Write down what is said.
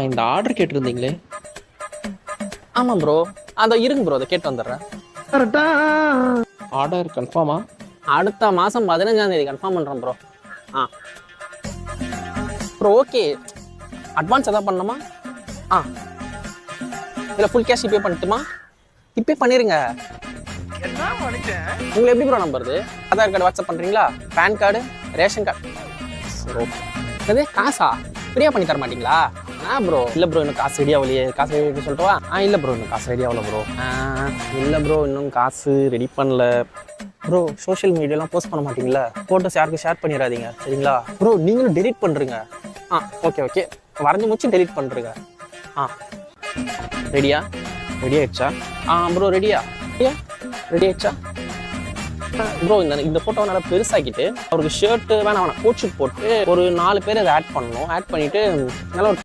இந்த ஆர்டர் கேட்டிருந்தீங்களே. ஆமாம் ப்ரோ. அதை இருங்க ப்ரோ, அதை கேட்டு வந்துடுறேன். ஆர்டர் கன்ஃபார்மா? அடுத்த மாதம் 15ஆம் தேதி கன்ஃபார்ம் பண்ணுறேன் ப்ரோ. ப்ரோ ஓகே, அட்வான்ஸ் எதாவது பண்ணணுமா? இல்லை ஃபுல் கேஷ் இப்பே பண்ணட்டுமா? இப்பே பண்ணிடுங்க. உங்களுக்கு எப்படி ப்ரோ நம்பருது? ஆதார் கார்டு வாட்ஸ்அப் பண்ணுறீங்களா? Pan card, ration card? Okay. அது காசா ஃப்ரீயாக பண்ணி தர மாட்டிங்களா? ப்ரோ இல்லை ப்ரோ, இன்னும் காசு ரெடி ஆகலையே. காசு ரெடி சொல்லிட்டுவா? இல்லை ப்ரோ, இன்னும் காசு ரெடி ஆகல ப்ரோ. இல்லை ப்ரோ, இன்னும் காசு ரெடி பண்ணல ப்ரோ. சோஷியல் மீடியாலாம் போஸ்ட் பண்ண மாட்டிங்களா? ஃபோட்டோஸ் யாருக்கும் ஷேர் பண்ணிடாதீங்க சரிங்களா ப்ரோ? நீங்களும் டெலிட் பண்ணுறீங்க. ஓகே வரைஞ்சி முடிச்சு டெலிட் பண்ணுறீங்க. ரெடியா? ரெடி ஆயிடுச்சா? ப்ரோ ரெடி ஆயிடுச்சா ப்ரோ? இந்த ஃபோட்டோவை நல்லா பெருசாக்கிட்டு அவருக்கு ஷர்ட்டு வேணாம் கோட் ஷூட் போட்டு ஒரு 4 பேர் அதை ஆட் பண்ணணும். ஆட் பண்ணிவிட்டு நல்லா